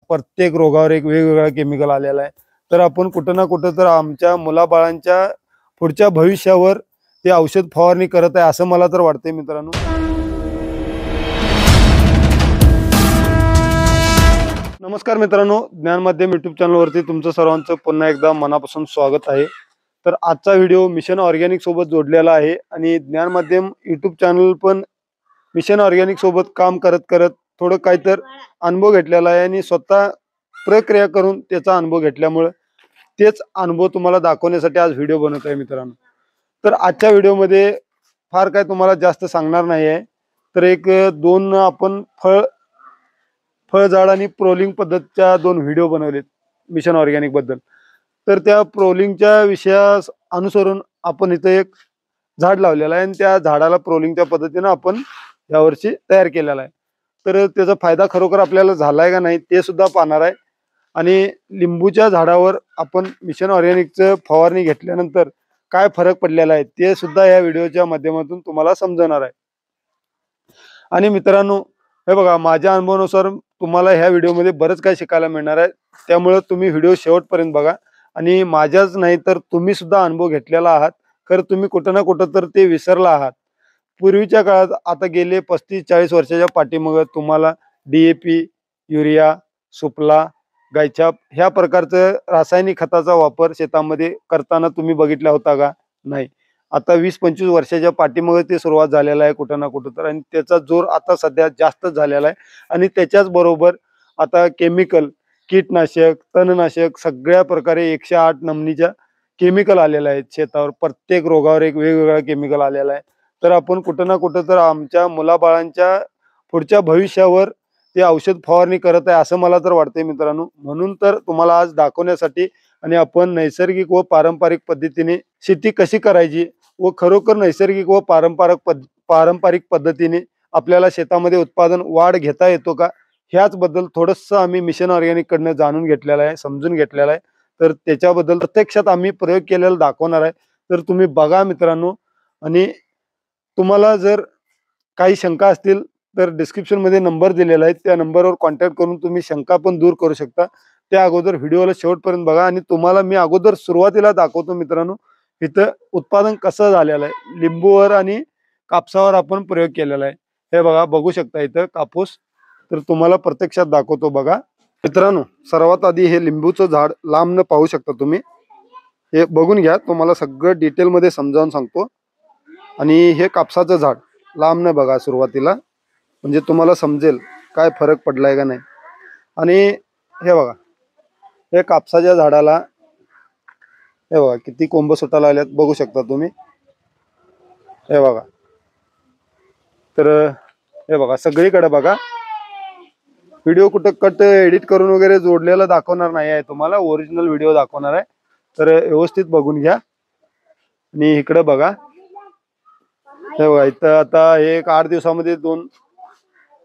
प्रत्येक रोगावर एक वेगवेगळा केमिकल आलेला आहे। तर आपण कुठं ना कुठं तर आमच्या मुलाबाळांच्या पुढच्या भविष्यावर ते औषध फवारणी करत आहे असं मला तर वाटतंय मित्रांनो। नमस्कार मित्रांनो, ज्ञान माध्यम यूट्यूब चॅनलवरती तुमचं सर्वांचं पुन्हा एकदा मनापासून स्वागत आहे। तर आजचा व्हिडिओ मिशन ऑर्गॅनिक सोबत जोडलेला आहे आणि ज्ञान माध्यम यूट्यूब चॅनल पण मिशन ऑर्गॅनिक सोबत काम करत करत थोडं काहीतर अनुभव घेतलेला आहे आणि स्वतः प्रक्रिया करून त्याचा अनुभव घेतल्यामुळे तेच अनुभव तुम्हाला दाखवण्यासाठी आज व्हिडिओ बनवत आहे मित्रांनो। तर आजच्या व्हिडिओमध्ये फार काय तुम्हाला जास्त सांगणार नाही आहे, तर एक दोन आपण फळझाड आणि प्रोलिंग पद्धतीच्या दोन व्हिडिओ बनवलेत मिशन ऑर्गॅनिक बद्दल। तर त्या प्रोलिंगच्या विषया अनुसरून आपण इथे एक झाड लावलेलं आहे आणि त्या झाडाला प्रोलिंगच्या पद्धतीने आपण यावर्षी तयार केलेला आहे। तर त्याचा फायदा खरोखर आपल्याला झालाय का नाही ते सुद्धा पाहणार आहे आणि लिंबूच्या झाडावर आपण मिशन ऑर्गॅनिकचं फवारणी घेतल्यानंतर काय फरक पडलेला आहे ते सुद्धा या व्हिडिओच्या माध्यमातून तुम्हाला समजणार आहे। आणि मित्रांनो हे बघा, माझ्या अनुभवानुसार तुम्हाला ह्या व्हिडिओमध्ये बरंच काही शिकायला मिळणार आहे, त्यामुळे तुम्ही व्हिडिओ शेवटपर्यंत बघा। आणि माझ्याच नाही तर तुम्ही सुद्धा अनुभव घेतलेला आहात, खरं तुम्ही कुठं ना कुठं तर ते विसरला आहात। पूर्वीच्या काळात आता गेले 35-40 वर्षाच्या पाठीमागे तुम्हाला DAP, युरिया, सुफला, गायछाप ह्या प्रकारचं रासायनिक खताचा वापर शेतामध्ये करताना तुम्ही बघितला होता का? नाही। आता 20-25 वर्षाच्या पाठीमागे ते सुरुवात झालेला आहे कुठं ना कुठं तर, आणि त्याचा जोर आता सध्या जास्त झालेला आहे। आणि त्याच्याच बरोबर आता केमिकल, कीटनाशक, तणनाशक सगळ्या प्रकारे 108 नमनीच्या केमिकल आलेला आहे शेतावर। प्रत्येक रोगावर एक वेगवेगळा केमिकल आलेला आहे। तर आपण कुठं ना कुठं तर आमच्या मुलाबाळांच्या पुढच्या भविष्यावर ते औषध फवारणी करत आहे असं मला तर वाटतंय मित्रांनो। म्हणून तर तुम्हाला आज दाखवण्यासाठी आणि आपण नैसर्गिक व पारंपरिक पद्धतीने शेती कशी करायची व खरोखर नैसर्गिक व पारंपरिक पद्धतीने आपल्याला शेतामध्ये उत्पादन वाढ घेता येतो का, ह्याच बद्दल थोडंसं आम्ही मिशन ऑर्गॅनिक कडनं जाणून घेतलेलं आहे, समजून घेतलेलं आहे। तर त्याच्याबद्दल प्रत्यक्षात आम्ही प्रयोग केलेला दाखवणार आहे। तर तुम्ही बघा मित्रांनो, आणि तुम्हाला जर काही शंका असतील तर डिस्क्रिप्शन मध्ये नंबर दिलेला आहे, त्या नंबरवर कॉन्टॅक्ट करून तुम्ही शंका पण दूर करू शकता। त्या अगोदर व्हिडिओला शेवटपर्यंत बघा आणि तुम्हाला मी अगोदर सुरुवातीला दाखवतो मित्रांनो इथं उत्पादन कसं झालेलं आहे। लिंबूवर आणि कापसावर आपण प्रयोग केलेला आहे, हे बघा, बघू शकता इथं कापूस। तर तुम्हाला प्रत्यक्षात दाखवतो बघा मित्रांनो। सर्वात आधी हे लिंबूचं झाड लांबनं पाहू शकता तुम्ही, हे बघून घ्या, तुम्हाला सगळं डिटेल मध्ये समजावून सांगतो। आणि हे कापसाचं झाड लांबनं बघा सुरुवातीला, म्हणजे तुम्हाला समजेल काय फरक पडलाय का नाही। आणि हे बघा, हे कापसाच्या झाडाला हे बघा किती कोंब सुटायला आल्यात बघू शकता तुम्ही, हे बघा। तर हे बघा सगळीकडे बघा, व्हिडिओ कुठं कट एडिट करून वगैरे जोडलेला दाखवणार नाही आहे, तुम्हाला ओरिजिनल व्हिडिओ दाखवणार आहे। तर व्यवस्थित बघून घ्या। आणि इकडे बघा, हे बघा इथं आता हे 8 दिवसामध्ये 2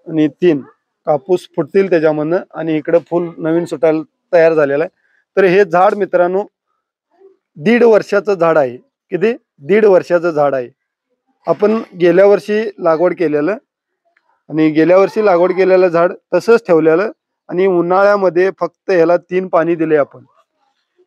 आणि 3 कापूस फुटतील त्याच्यामधनं, आणि इकडे फुल नवीन सुटायला तयार झालेला आहे। तर हे झाड मित्रांनो 1.5 वर्षाचं झाड आहे। किती? 1.5 वर्षाचं झाड आहे। आपण गेल्या वर्षी लागवड केलेलं, आणि गेल्या वर्षी लागवड केलेलं झाड तसंच ठेवलेलं, आणि उन्हाळ्यामध्ये फक्त ह्याला 3 पाणी दिले आपण।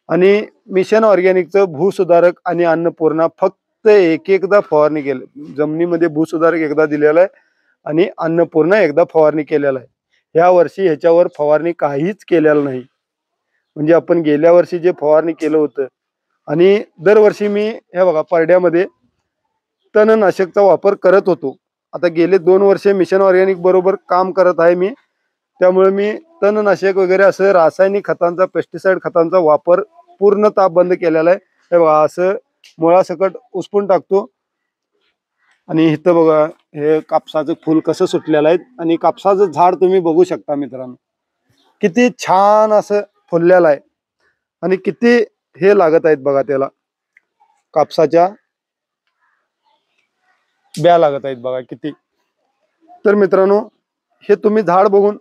आणि मिशन ऑर्गॅनिकचं भूसुधारक आणि अन्नपूर्णा फक्त एकदा फवारणी केली, जमिनीमध्ये भूसुधारक एकदा दिलेला आहे आणि अन्नपूर्णा एकदा फवारणी केलेला आहे। ह्या वर्षी ह्याच्यावर फवारणी काहीच केलेलं नाही, म्हणजे आपण गेल्या वर्षी जे फवारणी केलं होतं। आणि दरवर्षी मी हे बघा परड्यामध्ये तणनाशकचा वापर करत होतो। आता गेले 2 वर्षे मिशन ऑर्गॅनिक बरोबर काम करत आहे मी, त्यामुळे मी तणनाशक वगैरे असं रासायनिक खतांचा, पेस्टिसाइड खतांचा वापर पूर्णतः बंद केलेला आहे। हे बघा असं मुळासकट उसपून टाकतो। आणि इथं बघा हे कापसाचं फूल कसं सुटलेलं आहे, आणि कापसाचं झाड तुम्ही बघू शकता मित्रांनो किती छान असं फुललेलं आहे, आणि किती हे लागत आहेत बघा त्याला, कापसाच्या ब्या लागत आहेत बघा किती। तर मित्रांनो हे तुम्ही झाड बघून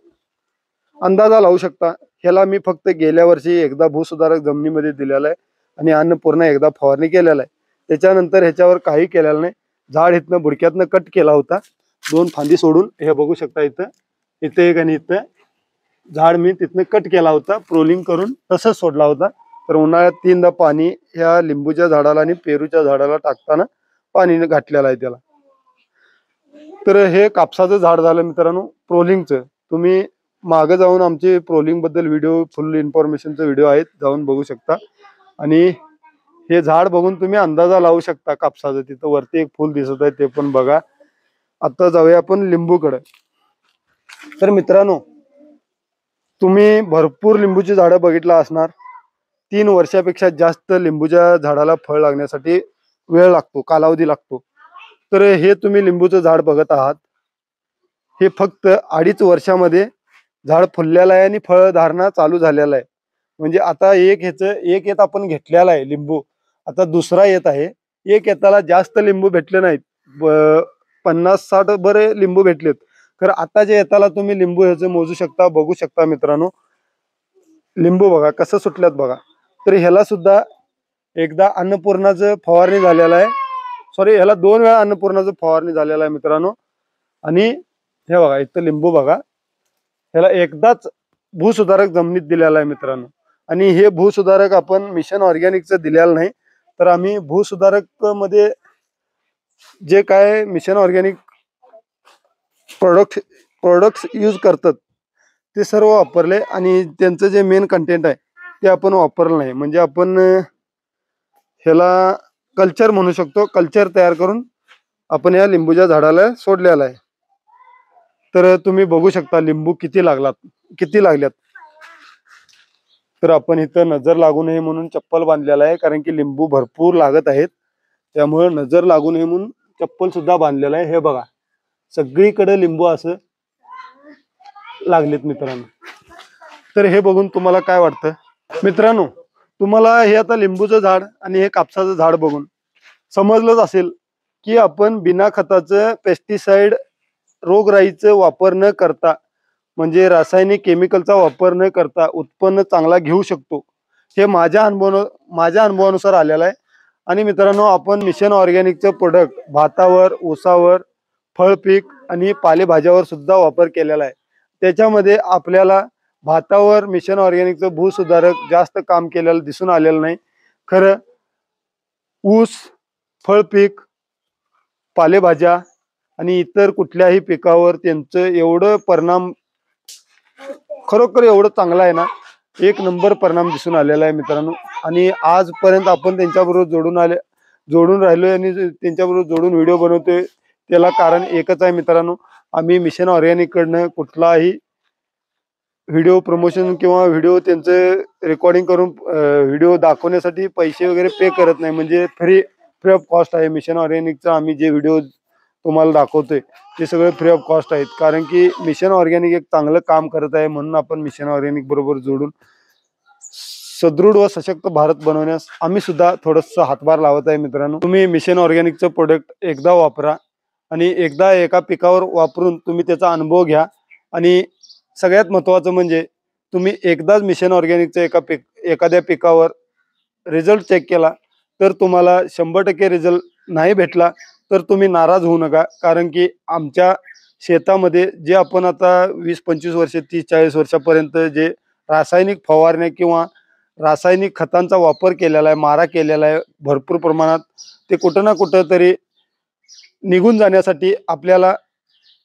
अंदाजा लावू शकता। ह्याला मी फक्त गेल्या वर्षी एकदा भूसुधारक जमिनीमध्ये दिलेला आहे आणि अन्नपूर्णा एकदा फवारणी केलेला आहे, त्याच्यानंतर ह्याच्यावर काही केलेलं नाही। झाड इथनं बुडक्यातनं कट केला होता 2 फांदी सोडून, हे बघू शकता इथं, इथे एक आणि इथं झाड मी तिथनं कट केला होता, प्रोलिंग करून तसंच सोडला होता. तर उन्हाळ्यात 3दा पाणी ह्या लिंबूच्या झाडाला आणि पेरूच्या झाडाला टाकताना पाणी घातलेलं आहे त्याला. तर हे कापसाचं झाड झालं मित्रांनो प्रोलिंगचं. तुम्ही मागे जाऊन आमचे प्रोलिंग बद्दल व्हिडिओ, फुल इन्फॉर्मेशनचे व्हिडिओ आहेत, जाऊन बघू शकता. आणि हे झाड बघून तुम्ही अंदाजा लावू शकता कापसाचं. तिथं वरती एक फुल दिसत आहे ते पण बघा. आता जाऊया आपण लिंबूकडे. तर मित्रांनो तुम्ही भरपूर लिंबूची झाडं बघितला असणार. 3 वर्षापेक्षा जास्त लिंबूच्या झाडाला फळ लागण्यासाठी वेळ लागतो, कालावधी लागतो. तर हे तुम्ही लिंबूचं झाड बघत आहात, हे फक्त 2.5 वर्षामध्ये झाड फुललेलं आहे आणि फळधारणा चालू झालेला आहे. म्हणजे आता एक येत आपण घेतलेला आहे लिंबू, आता दुसरा येत आहे. एक येताला जास्त लिंबू भेटले नाहीत, 50-60 बरे लिंबू भेटलेत. तर आता जे येताला तुम्ही लिंबू ह्याचं मोजू शकता, बघू शकता मित्रांनो. लिंबू बघा कसं सुटल्यात बघा. तर ह्याला सुद्धा एकदा अन्नपूर्णाचं फवारणी झालेला आहे, सॉरी ह्याला 2 वेळा अन्नपूर्णाचं फवारणी झालेला आहे मित्रांनो. आणि हे बघा इथं लिंबू बघा, ह्याला एकदाच भूसुधारक जमिनीत दिलेला आहे मित्रांनो. आणि हे भूसुधारक आपण मिशन ऑर्गॅनिकचं दिलेलं नाही, तर आम्ही भूसुधारक मध्ये जे काय मिशन ऑर्गॅनिक प्रोडक्ट्स यूज करतात ते सर्व वापरले. आणि त्यांचं जे मेन कंटेंट आहे ते आपण वापरलं नाही. म्हणजे आपण ह्याला कल्चर म्हणू शकतो, कल्चर तयार करून आपण या लिंबूच्या झाडाला सोडलेला आहे. तर तुम्ही बघू शकता लिंबू किती लागल्यात. तर आपण इथं नजर लागू नये म्हणून चप्पल बांधलेला आहे, कारण की लिंबू भरपूर लागत आहेत, त्यामुळे नजर लागू नये म्हणून चप्पल सुद्धा बांधलेला आहे. हे बघा सगळीकडे लिंबू असं लागलेत मित्रांनो. तर हे बघून तुम्हाला काय वाटतं मित्रांनो? तुम्हाला हे आता लिंबूचं झाड आणि हे कापसाचं झाड बघून समजलंच असेल की आपण बिना खताचं पेस्टिसाइड, रोगराईचं वापर न करता, म्हणजे रासायनिक केमिकलचा वापर न करता उत्पन्न चांगला घेऊ शकतो. हे माझ्या अनुभवानुसार आलेलं आहे. आणि मित्रांनो आपण मिशन ऑर्गॅनिकचं प्रोडक्ट भातावर, ऊसावर, फळपीक आणि पालेभाज्यावर सुद्धा वापर केलेला आहे. त्याच्यामध्ये आपल्याला भातावर मिशन ऑर्गॅनिकचं भूसुधारक जास्त काम केलेलं दिसून आलेलं नाही. खरं ऊस, फळपीक, पालेभाज्या आणि इतर कुठल्याही पिकावर त्यांचं एवढं परिणाम खरोखर एवढं चांगलं आहे ना, 1 नंबर परिणाम दिसून आलेला आहे मित्रांनो. आणि आजपर्यंत आपण त्यांच्याबरोबर जोडून राहिलोय आणि त्यांच्याबरोबर जोडून व्हिडिओ बनवतोय. त्याला कारण एकच आहे मित्रांनो, आम्ही मिशन ऑर्गॅनिक कडनं कुठलाही व्हिडिओ प्रमोशन किंवा व्हिडिओ त्यांचं रेकॉर्डिंग करून व्हिडिओ दाखवण्यासाठी पैसे वगैरे पे करत नाही. म्हणजे फ्री ऑफ कॉस्ट आहे मिशन ऑर्गॅनिकचा. आम्ही जे व्हिडिओ तुम्हाला दाखवतोय ते सगळे फ्री ऑफ कॉस्ट आहेत, कारण की मिशन ऑर्गॅनिक एक चांगलं काम करत आहे. म्हणून आपण मिशन ऑर्गॅनिक बरोबर जोडून सदृढ व सशक्त भारत बनवण्यास आम्ही सुद्धा थोडंसं हातभार लावत आहे मित्रांनो. तुम्ही मिशन ऑर्गॅनिकचं प्रोडक्ट एकदा वापरा आणि एकदा एका पिकावर वापरून तुम्ही त्याचा अनुभव घ्या. आणि सगळ्यात महत्त्वाचं म्हणजे तुम्ही एकदाच मिशन ऑर्गॅनिकचं एखाद्या पिकावर रिझल्ट चेक केला तर तुम्हाला 100% रिझल्ट नाही भेटला तर तुम्ही नाराज होऊ नका. कारण की आमच्या शेतामध्ये जे आपण आता 20-25 वर्ष, 30-40 वर्षापर्यंत जे रासायनिक फवारण्या किंवा रासायनिक खतांचा वापर केलेला आहे, मारा केलेला आहे भरपूर प्रमाणात, ते कुठं ना कुठं तरी निघून जाण्यासाठी आपल्याला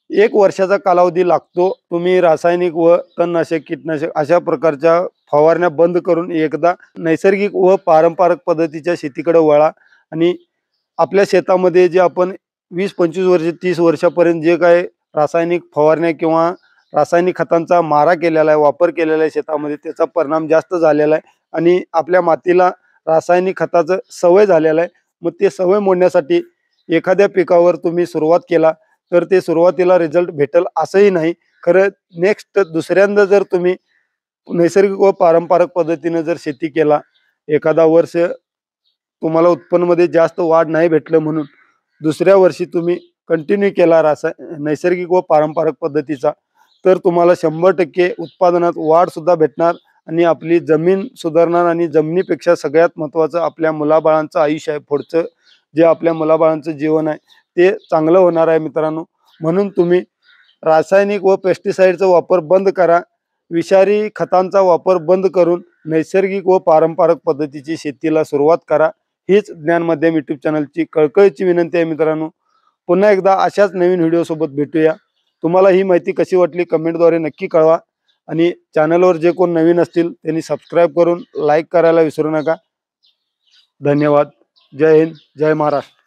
1 वर्षाचा कालावधी लागतो. तुम्ही रासायनिक व तणनाशक, कीटनाशक अशा प्रकारच्या फवारण्या बंद करून एकदा नैसर्गिक व पारंपरिक पद्धतीच्या शेतीकडे वळा. आणि आपल्या शेतामध्ये जे आपण 20-25 वर्ष, 30 वर्षापर्यंत जे काय रासायनिक फवारण्या किंवा रासायनिक खतांचा मारा केलेला आहे, वापर केलेला आहे शेतामध्ये, त्याचा परिणाम जास्त झालेला आहे. आणि आपल्या मातीला रासायनिक खताचं सवय झालेला आहे. मग ते सवय मोडण्यासाठी एखाद्या पिकावर तुम्ही सुरुवात केला तर ते सुरुवातीला रिझल्ट भेटेल असंही नाही. खरं नेक्स्ट दुसऱ्यांदा जर तुम्ही नैसर्गिक व पारंपरिक पद्धतीने जर शेती केला, एखादा वर्ष तुम्हाला उत्पन्नामध्ये जास्त वाढ नाही भेटलं म्हणून दुसऱ्या वर्षी तुम्ही कंटिन्यू केला नैसर्गिक व पारंपरिक पद्धतीचा, तर तुम्हाला 100% उत्पादनात वाढ सुद्धा भेटणार आणि आपली जमीन सुधारणार. आणि जमिनीपेक्षा सगळ्यात महत्त्वाचं आपल्या मुलाबाळांचं आयुष्य आहे, पुढचं जे आपल्या मुलाबाळांचं जीवन आहे ते चांगलं होणार आहे मित्रांनो. म्हणून तुम्ही रासायनिक व पेस्टिसाइडचा वापर बंद करा. विषारी खतांचा वापर बंद करून नैसर्गिक व पारंपरिक पद्धतीची शेतीला सुरुवात करा. हीच ज्ञान माध्यम YouTube चॅनलची कळकळीची विनंती आहे मित्रांनो. पुन्हा एकदा अशाच नवीन व्हिडिओ सोबत भेटूया. तुम्हाला ही माहिती कशी वाटली कमेंटद्वारे नक्की कळवा आणि चॅनलवर जे कोण नवीन असतील त्यांनी सबस्क्राईब करून लाईक करायला विसरू नका. धन्यवाद. जय हिंद, जय महाराष्ट्र.